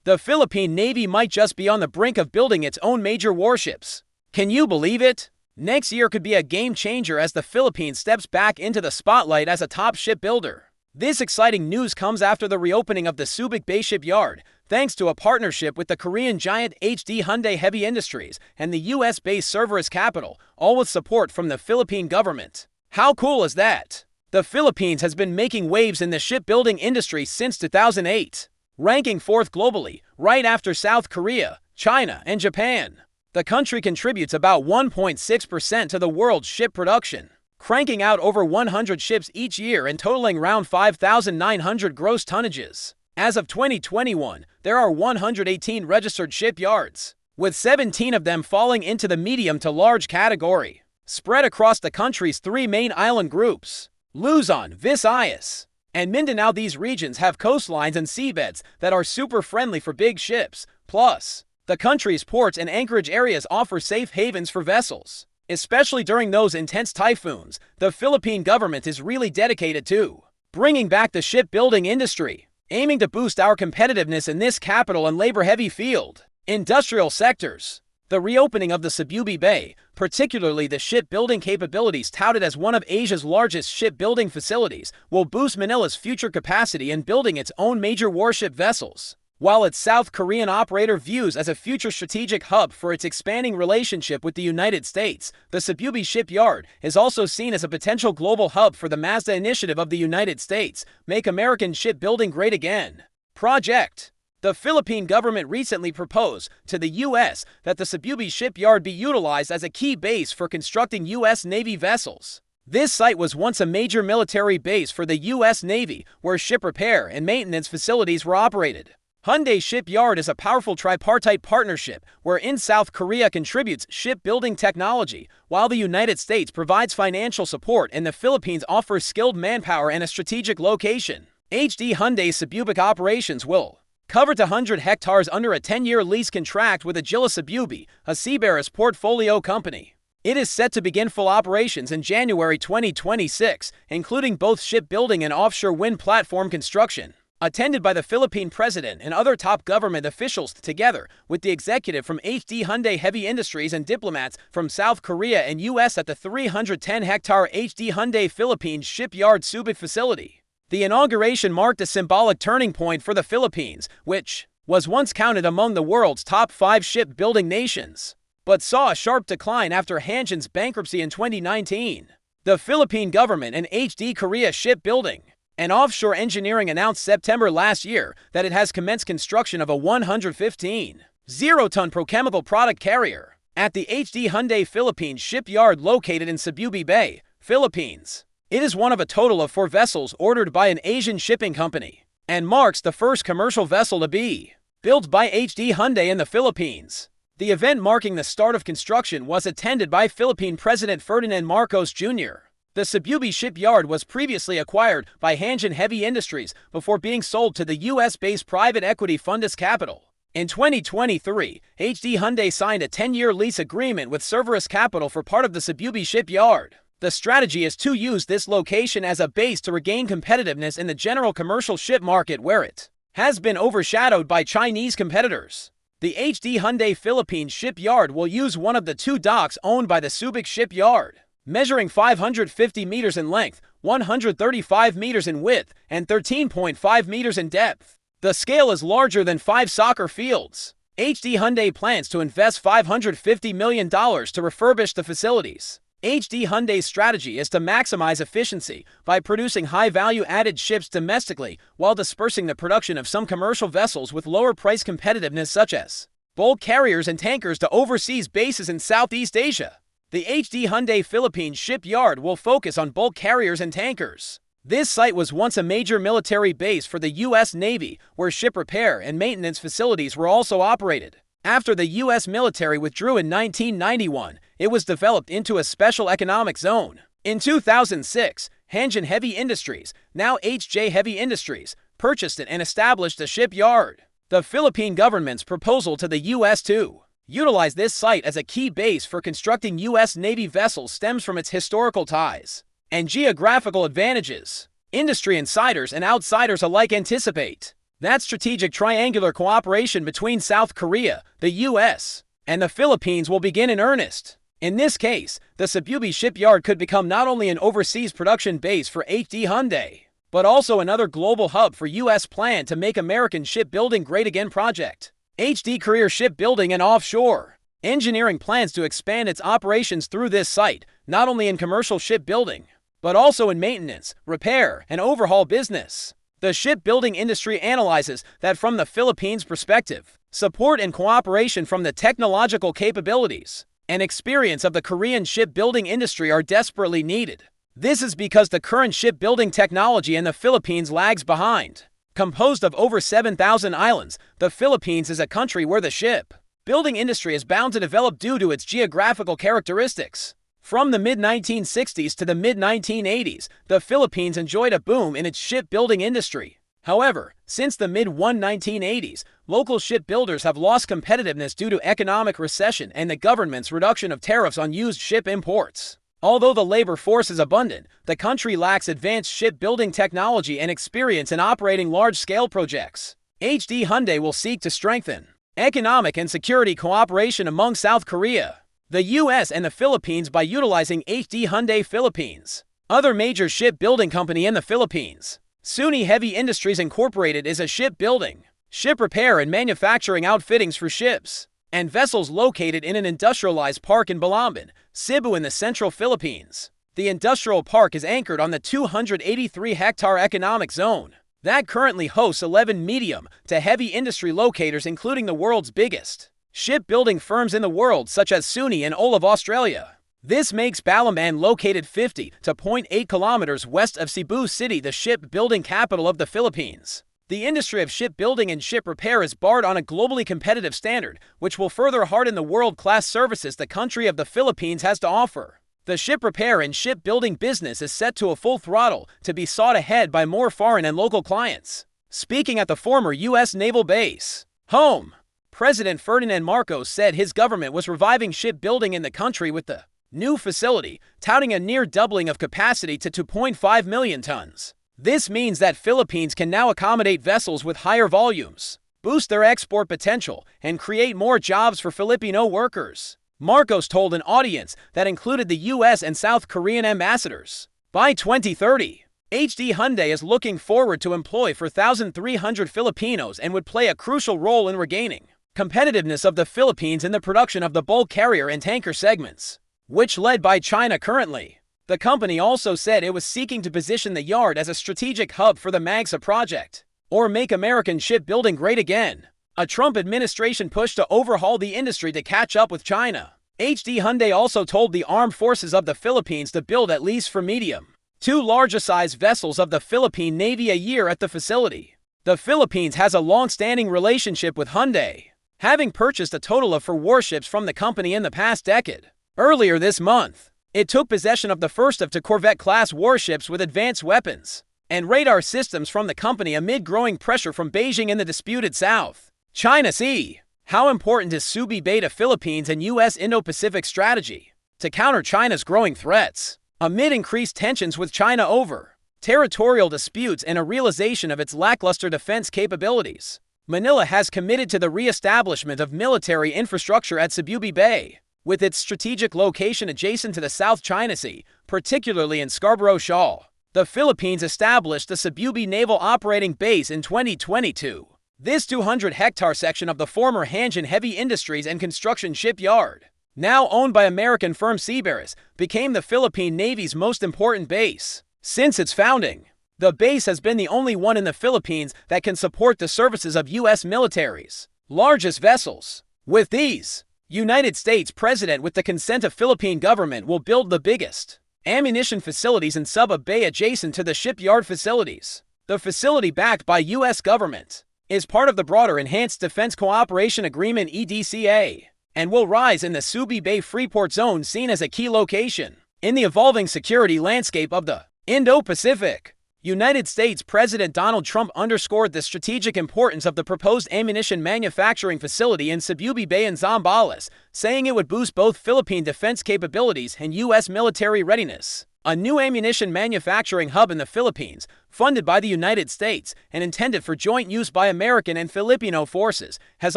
The Philippine Navy might just be on the brink of building its own major warships. Can you believe it? Next year could be a game changer as the Philippines steps back into the spotlight as a top shipbuilder. This exciting news comes after the reopening of the Subic Bay Shipyard, thanks to a partnership with the Korean giant Hyundai Heavy Industries and the US-based Cerberus Capital, all with support from the Philippine government. How cool is that? The Philippines has been making waves in the shipbuilding industry since 2008, ranking fourth globally, right after South Korea, China, and Japan. The country contributes about 1.6% to the world's ship production, cranking out over 100 ships each year and totaling around 5,900 gross tonnages. As of 2021, there are 118 registered shipyards, with 17 of them falling into the medium to large category, spread across the country's three main island groups, Luzon, Visayas, and Mindanao. These regions have coastlines and seabeds that are super friendly for big ships. Plus, the country's ports and anchorage areas offer safe havens for vessels. Especially during those intense typhoons, the Philippine government is really dedicated to bringing back the shipbuilding industry, aiming to boost our competitiveness in this capital and labor-heavy field. Industrial sectors. The reopening of the Subic Bay, particularly the shipbuilding capabilities touted as one of Asia's largest shipbuilding facilities, will boost Manila's future capacity in building its own major warship vessels, while its South Korean operator views as a future strategic hub for its expanding relationship with the United States. The Subic Bay Shipyard is also seen as a potential global hub for the Mazda initiative of the United States, Make American Shipbuilding Great Again project. The Philippine government recently proposed to the U.S. that the Subic Bay Shipyard be utilized as a key base for constructing U.S. Navy vessels. This site was once a major military base for the U.S. Navy, where ship repair and maintenance facilities were operated. Hyundai Shipyard is a powerful tripartite partnership wherein South Korea contributes shipbuilding technology, while the United States provides financial support and the Philippines offers skilled manpower and a strategic location. Hyundai's Subic operations will cover 200 hectares under a 10-year lease contract with Agila Subic, a Cerberus portfolio company. It is set to begin full operations in January 2026, including both shipbuilding and offshore wind platform construction. Attended by the Philippine president and other top government officials together with the executive from Hyundai Heavy Industries and diplomats from South Korea and U.S. at the 310-hectare Hyundai Philippines Shipyard Subic facility. The inauguration marked a symbolic turning point for the Philippines, which was once counted among the world's top 5 shipbuilding nations, but saw a sharp decline after Hanjin's bankruptcy in 2019. The Philippine government and HD Korea Shipbuilding and Offshore Engineering announced September last year that it has commenced construction of a 115 zero-ton petrochemical product carrier at the Hyundai Philippines Shipyard located in Subic Bay, Philippines. It is one of a total of 4 vessels ordered by an Asian shipping company and marks the first commercial vessel to be built by Hyundai in the Philippines. The event marking the start of construction was attended by Philippine President Ferdinand Marcos Jr. The Subic Bay Shipyard was previously acquired by Hanjin Heavy Industries before being sold to the US-based private equity Fundus Capital. In 2023, Hyundai signed a 10-year lease agreement with Cerberus Capital for part of the Subic Bay Shipyard. The strategy is to use this location as a base to regain competitiveness in the general commercial ship market where it has been overshadowed by Chinese competitors. The Hyundai Philippines Shipyard will use one of the 2 docks owned by the Subic Shipyard, measuring 550 meters in length, 135 meters in width, and 13.5 meters in depth. The scale is larger than 5 soccer fields. Hyundai plans to invest $550 million to refurbish the facilities. Hyundai's strategy is to maximize efficiency by producing high-value added ships domestically while dispersing the production of some commercial vessels with lower price competitiveness such as bulk carriers and tankers to overseas bases in Southeast Asia. The Hyundai Philippines Shipyard will focus on bulk carriers and tankers. This site was once a major military base for the U.S. Navy, where ship repair and maintenance facilities were also operated. After the U.S. military withdrew in 1991, it was developed into a special economic zone. In 2006, Hanjin Heavy Industries, now HJ Heavy Industries, purchased it and established a shipyard. The Philippine government's proposal to the U.S. to utilize this site as a key base for constructing U.S. Navy vessels stems from its historical ties and geographical advantages. Industry insiders and outsiders alike anticipate That strategic triangular cooperation between South Korea, the U.S., and the Philippines will begin in earnest. In this case, the Subic Bay Shipyard could become not only an overseas production base for HD Hyundai, but also another global hub for U.S. plan to make American shipbuilding great again project. HD Career Shipbuilding and Offshore Engineering plans to expand its operations through this site, not only in commercial shipbuilding, but also in maintenance, repair, and overhaul business. The shipbuilding industry analyzes that from the Philippines' perspective, support and cooperation from the technological capabilities and experience of the Korean shipbuilding industry are desperately needed. This is because the current shipbuilding technology in the Philippines lags behind. Composed of over 7,000 islands, the Philippines is a country where the shipbuilding industry is bound to develop due to its geographical characteristics. From the mid-1960s to the mid-1980s, the Philippines enjoyed a boom in its shipbuilding industry. However, since the mid-1980s, local shipbuilders have lost competitiveness due to economic recession and the government's reduction of tariffs on used ship imports. Although the labor force is abundant, the country lacks advanced shipbuilding technology and experience in operating large-scale projects. HD Hyundai will seek to strengthen economic and security cooperation among South Korea, the U.S. and the Philippines by utilizing HD Hyundai Philippines. Other major shipbuilding company in the Philippines, Suni Heavy Industries Incorporated, is a shipbuilding, ship repair and manufacturing outfittings for ships and vessels located in an industrialized park in Balamban, Cebu in the central Philippines. The industrial park is anchored on the 283-hectare economic zone that currently hosts 11 medium to heavy industry locators, including the world's biggest shipbuilding firms in the world such as Suni and Olive Australia. This makes Balamban, located 50 to 0.8 kilometers west of Cebu City, the shipbuilding capital of the Philippines. The industry of shipbuilding and ship repair is barred on a globally competitive standard, which will further harden the world-class services the country of the Philippines has to offer. The ship repair and shipbuilding business is set to a full throttle to be sought ahead by more foreign and local clients. Speaking at the former U.S. Naval Base home, President Ferdinand Marcos said his government was reviving shipbuilding in the country with the new facility, touting a near doubling of capacity to 2.5 million tons. This means that Philippines can now accommodate vessels with higher volumes, boost their export potential, and create more jobs for Filipino workers. Marcos told an audience that included the U.S. and South Korean ambassadors. By 2030, HD Hyundai is looking forward to employ 4,300 Filipinos and would play a crucial role in regaining competitiveness of the Philippines in the production of the bulk carrier and tanker segments, which led by China currently. The company also said it was seeking to position the yard as a strategic hub for the MAGSA project, or Make American Shipbuilding Great Again, a Trump administration push to overhaul the industry to catch up with China. HD Hyundai also told the armed forces of the Philippines to build at least for medium to larger-sized vessels of the Philippine Navy a year at the facility. The Philippines has a long-standing relationship with Hyundai, having purchased a total of 4 warships from the company in the past decade. Earlier this month, it took possession of the first of 2 Corvette-class warships with advanced weapons and radar systems from the company amid growing pressure from Beijing in the disputed South China Sea. How important is Subic Bay to Philippines and U.S. Indo-Pacific strategy to counter China's growing threats? Amid increased tensions with China over territorial disputes and a realization of its lackluster defense capabilities, Manila has committed to the re-establishment of military infrastructure at Subic Bay, with its strategic location adjacent to the South China Sea, particularly in Scarborough Shoal. The Philippines established the Subic Bay Naval Operating Base in 2022. This 200-hectare section of the former Hanjin Heavy Industries and Construction Shipyard, now owned by American firm Cerberus, became the Philippine Navy's most important base. Since its founding, the base has been the only one in the Philippines that can support the services of U.S. military's largest vessels. With these, United States President, with the consent of Philippine government, will build the biggest ammunition facilities in Subic Bay adjacent to the shipyard facilities. The facility, backed by U.S. government, is part of the broader Enhanced Defense Cooperation Agreement EDCA, and will rise in the Subic Bay Freeport Zone, seen as a key location in the evolving security landscape of the Indo-Pacific. United States President Donald Trump underscored the strategic importance of the proposed ammunition manufacturing facility in Subic Bay and Zambales, saying it would boost both Philippine defense capabilities and U.S. military readiness. a new ammunition manufacturing hub in the Philippines, funded by the United States and intended for joint use by American and Filipino forces, has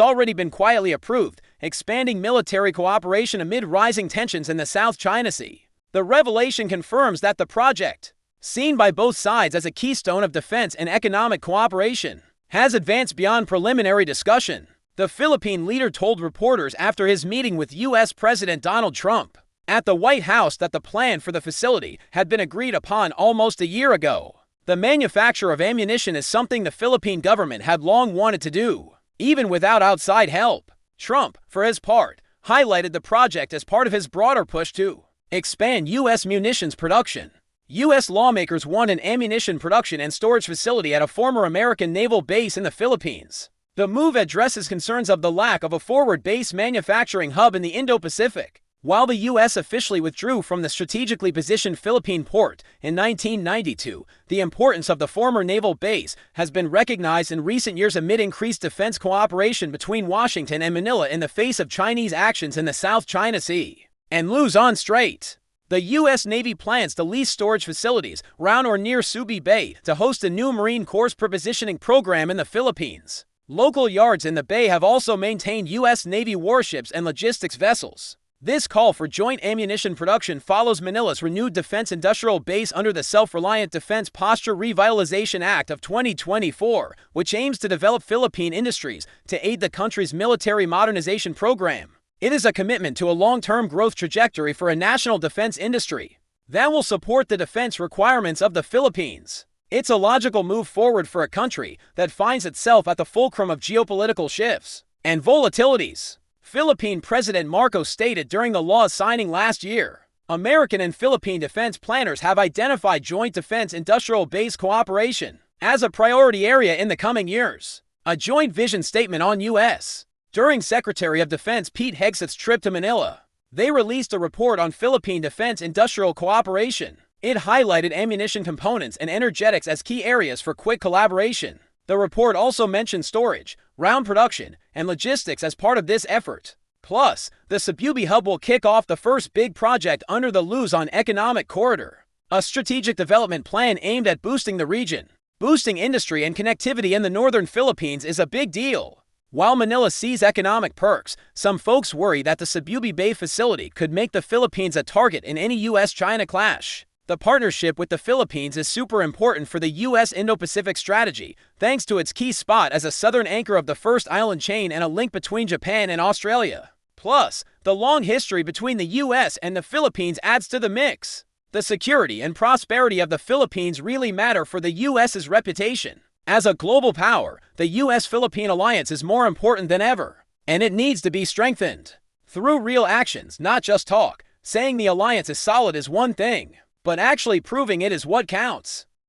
already been quietly approved, expanding military cooperation amid rising tensions in the South China Sea. The revelation confirms that the project, seen by both sides as a keystone of defense and economic cooperation, has advanced beyond preliminary discussion. The Philippine leader told reporters after his meeting with U.S. President Donald Trump at the White House that the plan for the facility had been agreed upon almost a year ago. The manufacture of ammunition is something the Philippine government had long wanted to do, even without outside help. Trump, for his part, highlighted the project as part of his broader push to expand U.S. munitions production. U.S. lawmakers want an ammunition production and storage facility at a former American naval base in the Philippines. The move addresses concerns of the lack of a forward-base manufacturing hub in the Indo-Pacific. While the U.S. officially withdrew from the strategically positioned Philippine port in 1992, the importance of the former naval base has been recognized in recent years amid increased defense cooperation between Washington and Manila in the face of Chinese actions in the South China Sea and Luzon Strait. The U.S. Navy plans to lease storage facilities around or near Subic Bay to host a new Marine Corps prepositioning program in the Philippines. Local yards in the bay have also maintained U.S. Navy warships and logistics vessels. This call for joint ammunition production follows Manila's renewed defense industrial base under the Self-Reliant Defense Posture Revitalization Act of 2024, which aims to develop Philippine industries to aid the country's military modernization program. It is a commitment to a long-term growth trajectory for a national defense industry that will support the defense requirements of the Philippines. It's a logical move forward for a country that finds itself at the fulcrum of geopolitical shifts and volatilities. Philippine President Marcos stated during the law signing last year, American and Philippine defense planners have identified joint defense industrial base cooperation as a priority area in the coming years. A joint vision statement on U.S. During Secretary of Defense Pete Hegseth's trip to Manila, they released a report on Philippine defense industrial cooperation. It highlighted ammunition components and energetics as key areas for quick collaboration. The report also mentioned storage, round production, and logistics as part of this effort. Plus, the Subic hub will kick off the first big project under the Luzon Economic Corridor, a strategic development plan aimed at boosting the region. Boosting industry and connectivity in the northern Philippines is a big deal. While Manila sees economic perks, some folks worry that the Subic Bay facility could make the Philippines a target in any U.S.-China clash. The partnership with the Philippines is super important for the U.S. Indo-Pacific strategy, thanks to its key spot as a southern anchor of the first island chain and a link between Japan and Australia. Plus, the long history between the U.S. and the Philippines adds to the mix. The security and prosperity of the Philippines really matter for the U.S.'s reputation. As a global power, the U.S.-Philippine alliance is more important than ever, and it needs to be strengthened. Through real actions, not just talk. Saying the alliance is solid is one thing, but actually proving it is what counts.